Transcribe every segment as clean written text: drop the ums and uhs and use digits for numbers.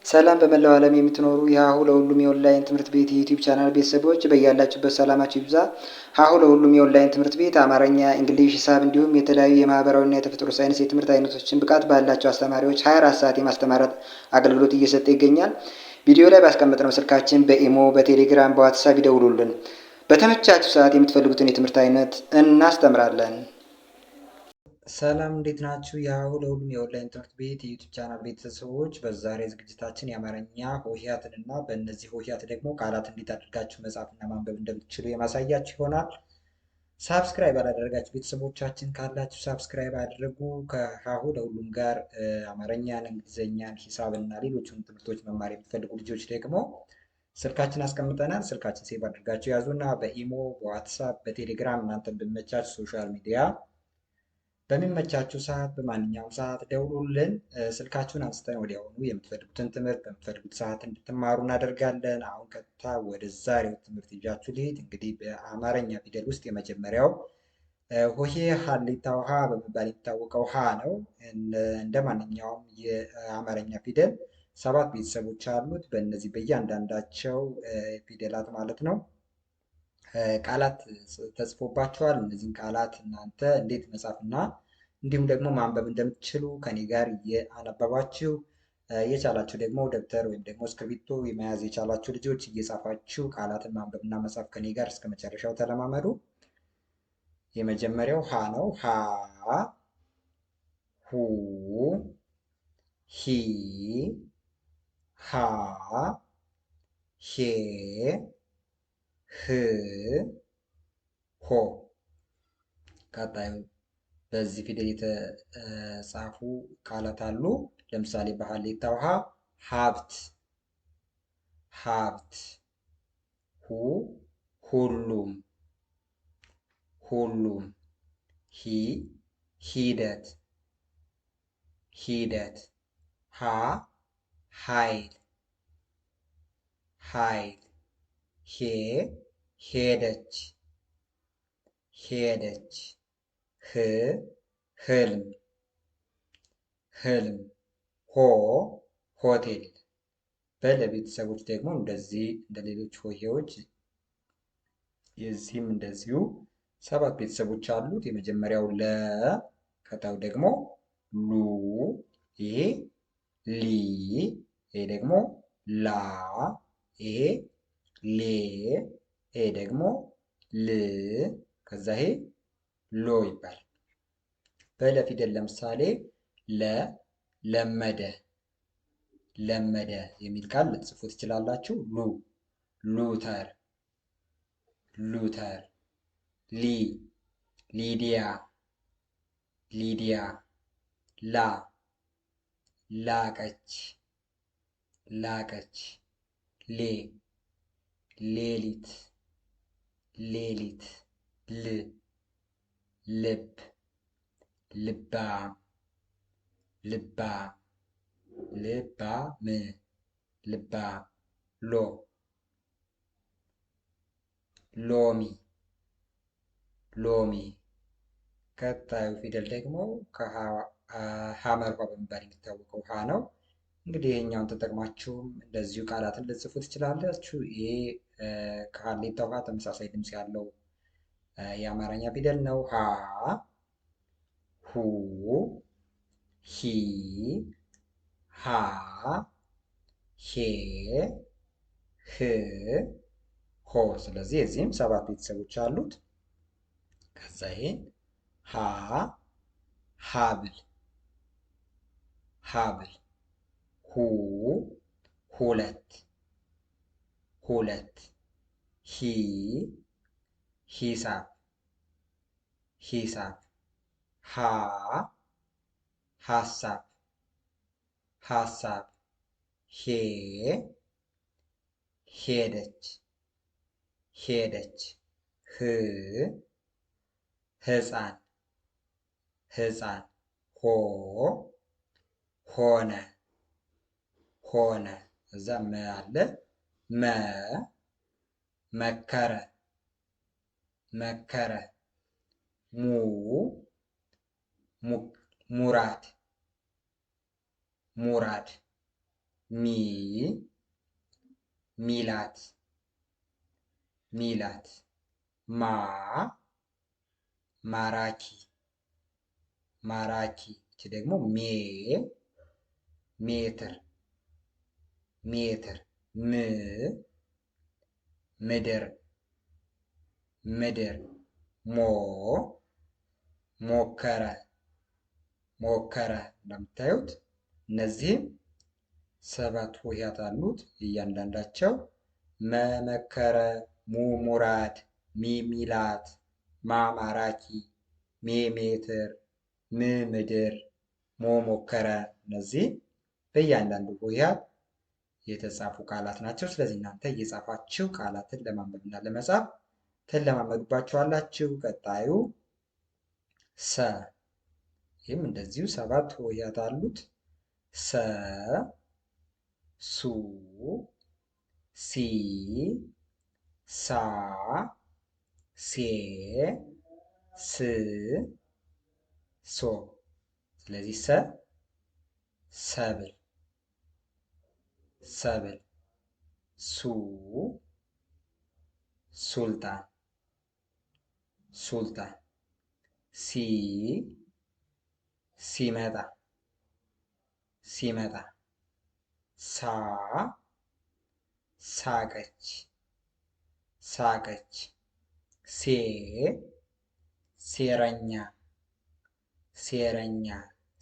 ሰላም በመላው ዓለም የምትኖሩ የሀሁ ለሁሉም የኦንላይን ትምህርት ቤት የዩቲዩብ ቻናል ቤተሰቦች በያላችሁበት ሰላማችሁ ይብዛ። ሀሁ ለሁሉም የኦንላይን ትምህርት ቤት አማርኛ፣ እንግሊዝ፣ ሂሳብ እንዲሁም የተለያዩ የማህበራዊና የተፈጥሮ ሳይንስ የትምህርት አይነቶችን ብቃት ባላቸው አስተማሪዎች 24 ሰዓት የማስተማር አገልግሎት እየሰጠ ይገኛል። ቪዲዮ ላይ ባስቀመጥነው ስልካችን በኢሞ፣ በቴሌግራም፣ በዋትሳፕ ይደውሉልን። በተመቻችሁ ሰዓት የምትፈልጉትን የትምህርት አይነት እናስተምራለን። ሰላም እንዴት ናችሁ? የሀሁ ለሁሉም የኦንላይን ትምህርት ቤት የዩቲዩብ ቻናል ቤተሰቦች፣ በዛሬ ዝግጅታችን የአማርኛ ሆሄያትን እና በእነዚህ ሆሄያት ደግሞ ቃላት እንዴት አድርጋችሁ መጻፍና ማንበብ እንደምትችሉ የማሳያችሁ ይሆናል። ሳብስክራይብ ያላደረጋችሁ ቤተሰቦቻችን ካላችሁ ሳብስክራይብ አድርጉ። ከሀሁ ለሁሉም ጋር አማርኛን፣ እንግሊዝኛን፣ ሂሳብና ሌሎችን ትምህርቶች መማር የምትፈልጉ ልጆች ደግሞ ስልካችን አስቀምጠናል። ስልካችን ሴቭ አድርጋችሁ ያዙና በኢሞ፣ በዋትሳፕ፣ በቴሌግራም እናንተን በሚመቻችሁ ሶሻል ሚዲያ በሚመቻችሁ ሰዓት በማንኛውም ሰዓት ደውሉልን። ስልካችሁን አንስተን ወዲያውኑ የምትፈልጉትን ትምህርት በምትፈልጉት ሰዓት እንድትማሩ እናደርጋለን። አሁን ቀጥታ ወደ ዛሬው ትምህርት ይዣችሁ ልሂድ። እንግዲህ በአማርኛ ፊደል ውስጥ የመጀመሪያው ሆሄ ሀሌታ ውሃ በመባል የሚታወቀው ሀ ነው። እንደ ማንኛውም የአማርኛ ፊደል 7 ቤተሰቦች አሉት። በእነዚህ በእያንዳንዳቸው ፊደላት ማለት ነው ቃላት ተጽፎባቸዋል። እነዚህን ቃላት እናንተ እንዴት መጻፍና እንዲሁም ደግሞ ማንበብ እንደምትችሉ ከኔ ጋር እያነበባችሁ የቻላችሁ ደግሞ ደብተር ወይም ደግሞ እስክሪብቶ የመያዝ የቻላችሁ ልጆች እየጻፋችሁ ቃላትን ማንበብና መጻፍ ከኔ ጋር እስከ መጨረሻው ተለማመዱ። የመጀመሪያው ሀ ነው። ሀ፣ ሁ፣ ሂ፣ ሃ፣ ሄ፣ ህ፣ ሆ። ቀጣዩ በዚህ ፊደል የተጻፉ ቃላት አሉ። ለምሳሌ በሀሌታ ውሃ ሀብት፣ ሀብት፣ ሁ፣ ሁሉም፣ ሁሉም፣ ሂ፣ ሂደት፣ ሂደት፣ ሀ፣ ኃይል፣ ኃይል፣ ሄ፣ ሄደች፣ ሄደች፣ ህ፣ ህልም፣ ህልም፣ ሆ፣ ሆቴል። በለቤተሰቦች ደግሞ እንደዚህ እንደ ሌሎች ሆሄዎች የዚህም እንደዚሁ 7 ቤተሰቦች አሉት። የመጀመሪያው ለ፣ ቀጣዩ ደግሞ ሉ፣ ይሄ ሊ፣ ይሄ ደግሞ ላ፣ ይሄ ሌ፣ ይሄ ደግሞ ል፣ ከዛ ይሄ ሎ ይባላል። በለ ፊደል ለምሳሌ ለ፣ ለመደ፣ ለመደ የሚል ቃል ልትጽፉ ትችላላችሁ። ሉ፣ ሉተር፣ ሉተር፣ ሊ፣ ሊዲያ፣ ሊዲያ፣ ላ፣ ላቀች፣ ላቀች፣ ሌ፣ ሌሊት፣ ሌሊት፣ ል፣ ልብ፣ ልባም፣ ልባም፣ ልባም፣ ልባም፣ ሎ፣ ሎሚ፣ ሎሚ። ቀጣዩ ፊደል ደግሞ ሀመርኋ በመባል የሚታወቀው ሀ ነው። እንግዲህ ይሄኛውን ተጠቅማችሁም እንደዚሁ ቃላትን ልጽፉ ትችላላችሁ። ይሄ ከሀሌታ ውሃ ተመሳሳይ ድምፅ ያለው የአማርኛ ፊደል ነው። ሀ፣ ሁ፣ ሂ፣ ሃ፣ ሄ፣ ህ፣ ሆ። ስለዚህ የዚህም 7 ቤተሰቦች አሉት። ከዛ ይሄን ሀ፣ ሀብል፣ ሀብል፣ ሁ፣ ሁለት፣ ሁለት፣ ሂ፣ ሂሳብ፣ ሂሳብ፣ ሃ፣ ሀሳብ፣ ሀሳብ፣ ሄ፣ ሄደች፣ ሄደች፣ ህ፣ ህፃን፣ ህፃን፣ ሆ፣ ሆነ፣ ሆነ። እዛ መ አለ። መ፣ መከረ፣ መከረ፣ ሙ፣ ሙራድ፣ ሙራድ፣ ሚ ሚላት ሚላት ማ ማራኪ ማራኪ እቺ ደግሞ ሜትር ሜትር ም ምድር ምድር ሞ ሞከረ ሞከረ እንደምታዩት እነዚህም 7 ሆሄያት አሉት። እያንዳንዳቸው መመከረ፣ ሙራድ፣ ሚላት፣ ማራኪ፣ ሜትር፣ ምድር፣ ሞከረ እነዚህ በእያንዳንዱ ሆሄያት የተጻፉ ቃላት ናቸው። ስለዚህ እናንተ እየጻፋችሁ ቃላትን ለማንበብና ለመጻፍ ትለማመዱባቸዋላችሁ። ቀጣዩ ሰ ይህም እንደዚሁ 7 ሆሄያት አሉት። ሰ ሱ ሲ ሳ ሴ ስ ሶ ስለዚህ ሰብል ሰብል ሱ ሱልጣን ሱልጣን ሲ ሲመጣ ሲመጣ ሳ ሳቀች ሳቀች ሴ ሴረኛ ሴረኛ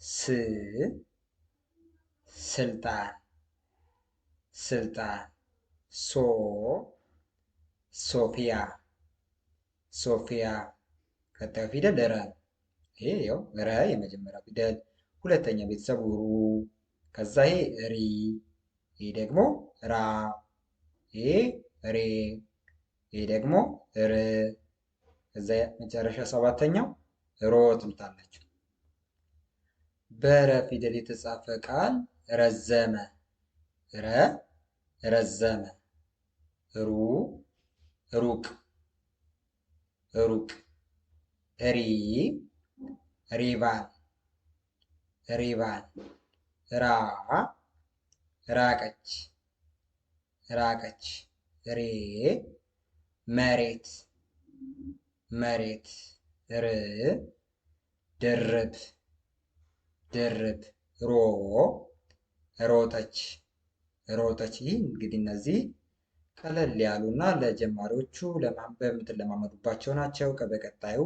ስ ስልጣን ስልጣን ሶ ሶፊያ ሶፊያ ቀጣዩ ፊደል ረ ይሄ ያው ረ የመጀመሪያ ፊደል ሁለተኛ ቤተሰቡ ሩ ከዛ ይሄ ሪ ይሄ ደግሞ ራ ይሄ ሬ ይሄ ደግሞ ር ከዛ መጨረሻ ሰባተኛው ሮ ትሉታላችሁ። በረ ፊደል የተጻፈ ቃል ረዘመ ረዘመ ሩ ሩቅ ሩቅ ሪ ሪባን ሪባን ራ ራቀች ራቀች ሬ መሬት መሬት ር ድርብ ድርብ ሮ ሮጠች ሮጠች። ይህ እንግዲህ እነዚህ ቀለል ያሉና ለጀማሪዎቹ ለማንበብ የምትለማመዱባቸው ናቸው። በቀጣዩ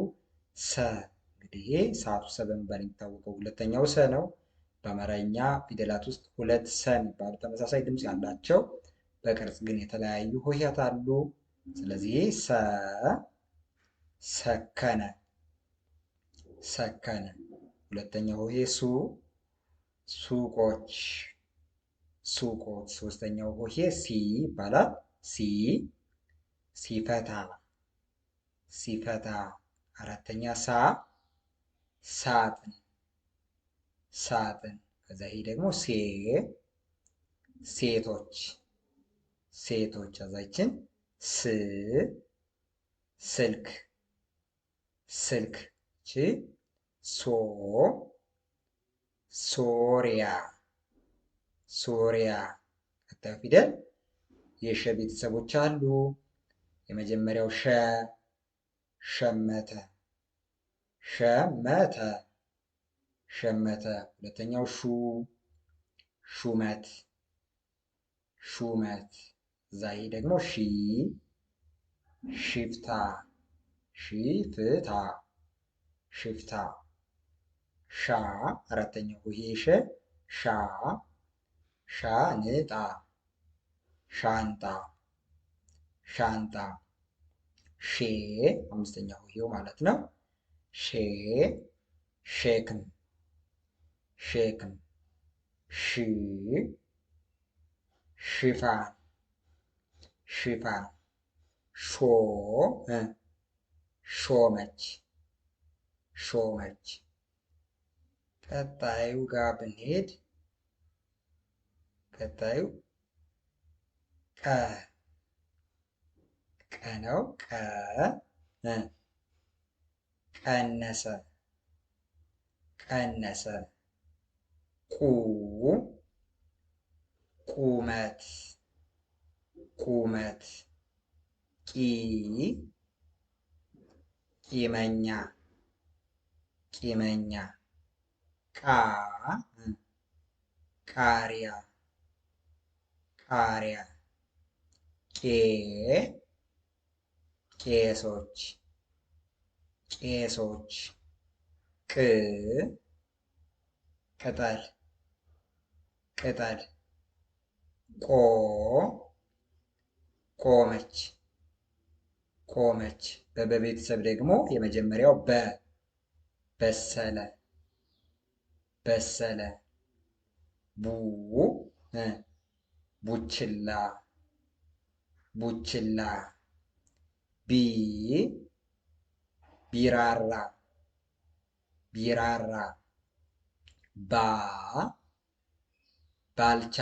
ሰ እንግዲህ ይሄ ሰዓቱ ሰ በመባል የሚታወቀው ሁለተኛው ሰ ነው። በአማርኛ ፊደላት ውስጥ 2 ሰ የሚባሉ ተመሳሳይ ድምፅ ያላቸው በቅርጽ ግን የተለያዩ ሆሄያት አሉ። ስለዚህ ሰከነ ሰከነ። ሁለተኛው ሆሄ ሱቆች ሱቆች። ሶስተኛው ሆሄ ሲ ይባላል። ሲፈታ ሲፈታ። አራተኛ ሳጥን ሳጥን። ከዛ ይሄ ደግሞ ሴቶች ሴቶች። ከዛችን ስልክ ስልክ። ሶሪያ ሶሪያ። ቀጣዩ ፊደል የሸ ቤተሰቦች አሉ። የመጀመሪያው ሸመተ ሸመተ ሸመተ። ሁለተኛው ሹመት ሹመት። እዛ ይሄ ደግሞ ሽፍታ ሽፍታ ሽፍታ። አራተኛው ይሄ ሻንጣ ሻንጣ ሻንጣ። አምስተኛው ይሄው ማለት ነው። ሼክም ሼክም። ሽፋን ሽፋን። ሾመች ሾመች። ቀጣዩ ጋር ብንሄድ ቀጣዩ ቀ ነው። ቀነሰ ቀነሰ። ቁመት ቁመት ቂ ቂመኛ ቂመኛ ቃ ቃሪያ ቃሪያ ቄ ቄሶች ቄሶች ቅ ቅጠል ቅጠል ቆ ቆመች ቆመች በቤተሰብ ደግሞ የመጀመሪያው በሰለ በሰለ ቡ ቡችላ ቡችላ ቢ ቢራራ ቢራራ ባ ባልቻ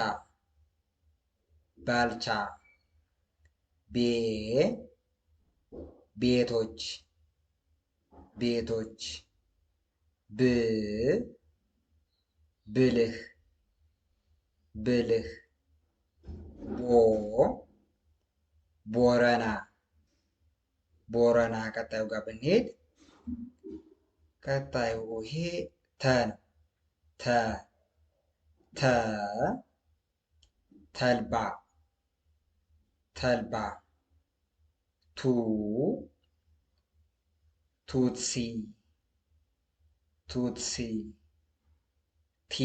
ባልቻ ቤ ቤቶች ቤቶች ብ ብልህ ብልህ ቦ ቦረና ቦረና ቀጣዩ ጋር ብንሄድ ቀጣዩ ይሄ ተ ነው። ተ ተልባ ተልባ ቱ ቱትሲ ቱትሲ ቲ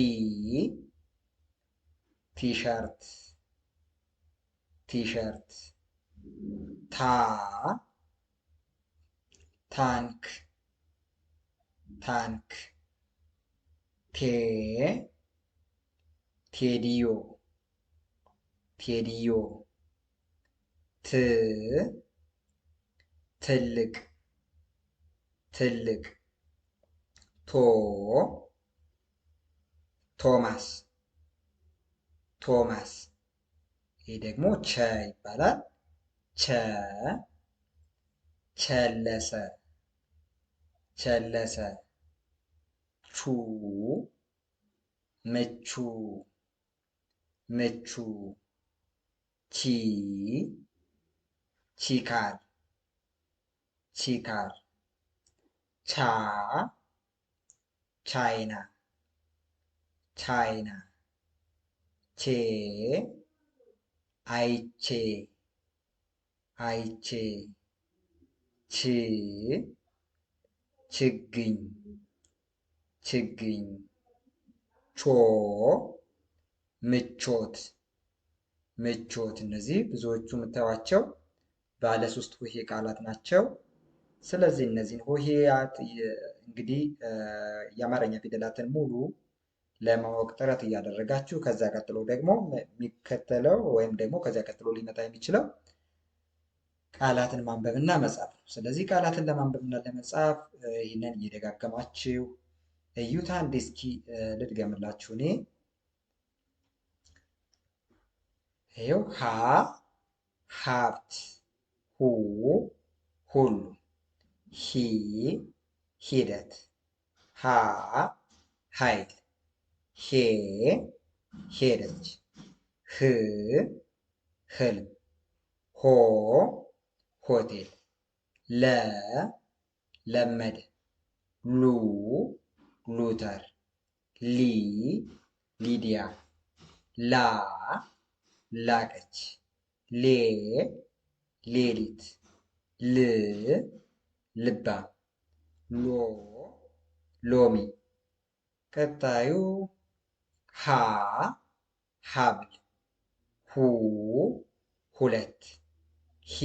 ቲሸርት ቲሸርት ታ ታንክ ታንክ ቴ ቴዲዮ ቴዲዮ ት ትልቅ ትልቅ ቶ ቶማስ ቶማስ ይህ ደግሞ ቸ ይባላል። ቸ ቸለሰ ቸለሰ ቹ ምቹ ምቹ ቺ ቺካር ቺካር ቻ ቻይና ቻይና ቼ አይቼ አይቼ ች ችግኝ ችግኝ ቾ ምቾት ምቾት እነዚህ ብዙዎቹ የምታዩቸው ባለ ሶስት ሆሄ ቃላት ናቸው። ስለዚህ እነዚህን ሆሄያት እንግዲህ የአማርኛ ፊደላትን ሙሉ ለማወቅ ጥረት እያደረጋችሁ ከዛ ቀጥሎ ደግሞ የሚከተለው ወይም ደግሞ ከዛ ቀጥሎ ሊመጣ የሚችለው ቃላትን ማንበብና መጻፍ ነው። ስለዚህ ቃላትን ለማንበብና ለመጻፍ ይህንን እየደጋገማችሁ እዩታ። አንዴ እስኪ ልድገምላችሁ እኔ ይኸው ሀ ሀብት ሁ ሁሉ ሂ ሂደት ሃ ኃይል ሄ ሄደች ህ ህልም ሆ ሆቴል ለ ለመደ ሉ ሉተር ሊ ሊዲያ ላ ላቀች ሌ ሌሊት ል ልባም ሎ ሎሚ ቀጣዩ ሀ ሀብል ሁ ሁለት ሂ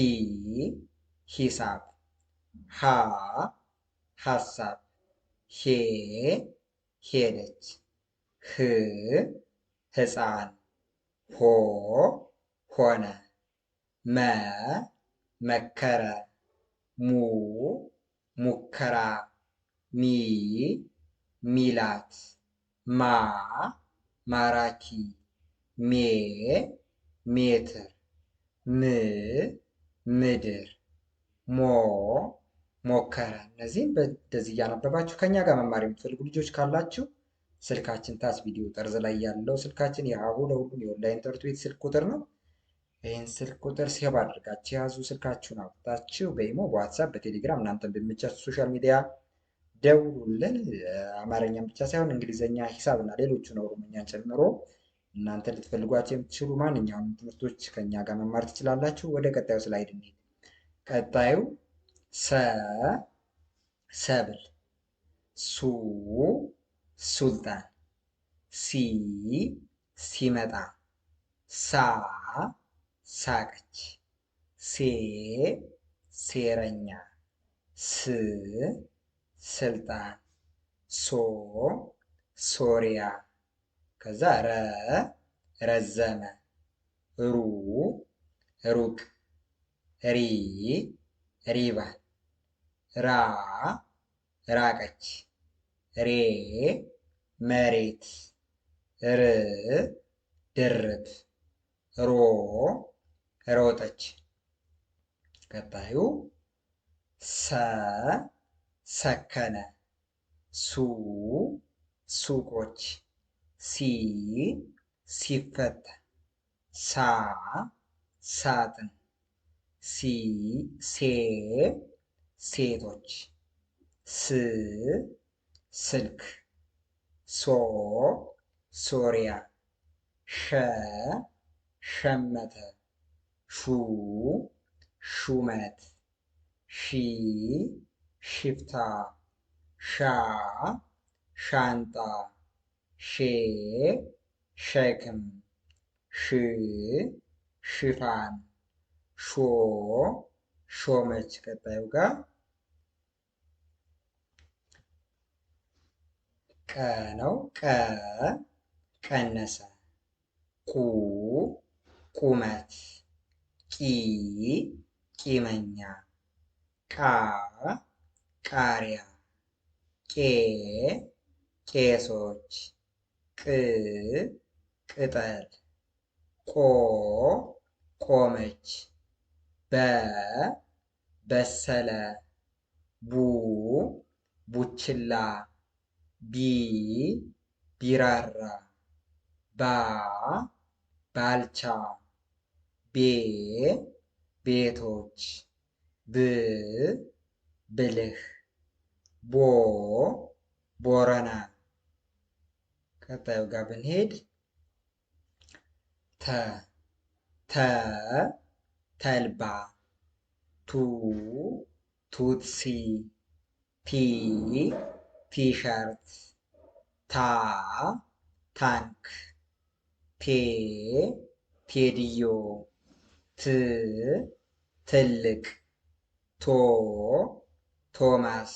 ሂሳብ ሃ ሀሳብ ሄ ሄደች ህ ህፃን ሆ ሆነ መ መከረ ሙ ሙከራ ሚ ሚላት ማ ማራኪ ሜ ሜትር ም ምድር ሞ ሞከረ። እነዚህም እንደዚህ እያነበባችሁ ከኛ ጋር መማር የምትፈልጉ ልጆች ካላችሁ ስልካችን ታች ቪዲዮ ጠርዝ ላይ ያለው ስልካችን የሀሁ ለሁሉም የኦንላይን ትምህርት ቤት ስልክ ቁጥር ነው። ይህን ስልክ ቁጥር ሴቭ አድርጋችሁ የያዙ። ስልካችሁን አውጥታችሁ በኢሞ፣ በዋትሳፕ፣ በቴሌግራም እናንተን በሚመቻችሁ ሶሻል ሚዲያ ደውሉልን። አማርኛም ብቻ ሳይሆን እንግሊዝኛ፣ ሂሳብና ሌሎቹን ኦሮምኛን ጨምሮ እናንተ ልትፈልጓቸው የምትችሉ ማንኛውንም ትምህርቶች ከኛ ጋር መማር ትችላላችሁ። ወደ ቀጣዩ ስላይድ እንሂድ። ቀጣዩ ሰብል፣ ሱ ሱልጣን፣ ሲመጣ፣ ሳቀች፣ ሴረኛ፣ ስልጣን፣ ሶሪያ፣ ከዛ ረዘመ፣ ሩቅ፣ ሪባን፣ ራቀች፣ መሬት፣ ድርብ፣ ሮጠች። ቀጣዩ ሰከነ፣ ሱቆች፣ ሲፈታ፣ ሳጥን፣ ሴቶች፣ ስልክ፣ ሶሪያ፣ ሸመተ፣ ሹመት፣ ሽፍታ፣ ሻንጣ፣ ሸክም፣ ሽፋን፣ ሾመች። ቀጣዩ ጋር ቀ ነው። ቀነሰ፣ ቁመት፣ ቂመኛ፣ ቃሪያ፣ ቄሶች፣ ቅጠል፣ ቆመች፣ በሰለ፣ ቡችላ፣ ቢራራ፣ ባልቻ፣ ቤቶች፣ ብልህ፣ ቦረና። ቀጣዩ ጋር ብንሄድ ተልባ፣ ቱትሲ፣ ቲሸርት፣ ታንክ፣ ቴዲዮ፣ ትልቅ፣ ቶማስ፣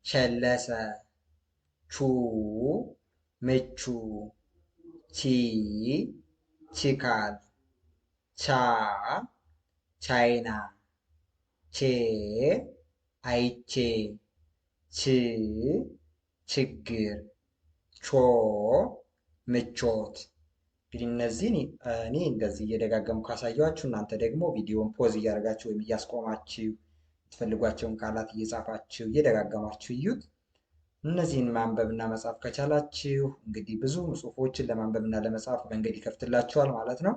ቸለሰ፣ ምቹ፣ ችካል፣ ቻይና፣ አይቼ፣ ችግር፣ ምቾት። እንግዲህ እነዚህን እኔ እንደዚህ እየደጋገሙ ካሳያችሁ እናንተ ደግሞ ቪዲዮን ፖዝ እያደረጋችሁ ወይም እያስቆማችሁ የምትፈልጓቸውን ቃላት እየጻፋችሁ እየደጋገማችሁ እዩት። እነዚህን ማንበብና መጻፍ ከቻላችሁ እንግዲህ ብዙ ጽሁፎችን ለማንበብና ለመጻፍ መንገድ ይከፍትላችኋል ማለት ነው።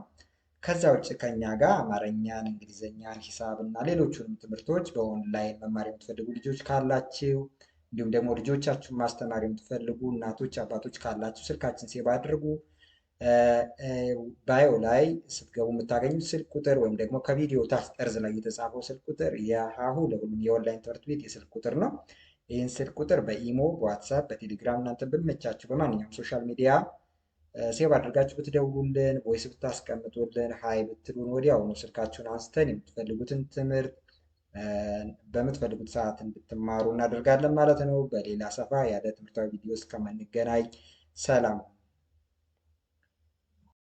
ከዛ ውጭ ከኛ ጋር አማርኛን፣ እንግሊዝኛን፣ ሂሳብ እና ሌሎቹንም ትምህርቶች በኦንላይን መማር የምትፈልጉ ልጆች ካላችሁ እንዲሁም ደግሞ ልጆቻችሁን ማስተማር የምትፈልጉ እናቶች፣ አባቶች ካላችሁ ስልካችን ሴቭ አድርጉ። ባዮ ላይ ስትገቡ የምታገኙት ስልክ ቁጥር ወይም ደግሞ ከቪዲዮ ታች ጠርዝ ላይ የተጻፈው ስልክ ቁጥር የሀሁ ለሁሉም የኦንላይን ትምህርት ቤት የስልክ ቁጥር ነው። ይህን ስልክ ቁጥር በኢሞ፣ በዋትሳፕ፣ በቴሌግራም እናንተ በሚመቻችሁ በማንኛውም ሶሻል ሚዲያ ሴቭ አድርጋችሁ ብትደውሉልን፣ ቮይስ ብታስቀምጡልን፣ ሀይ ብትሉን ወዲያውኑ ስልካችሁን አንስተን የምትፈልጉትን ትምህርት በምትፈልጉት ሰዓት እንድትማሩ እናደርጋለን ማለት ነው። በሌላ ሰፋ ያለ ትምህርታዊ ቪዲዮ እስከምንገናኝ ሰላም።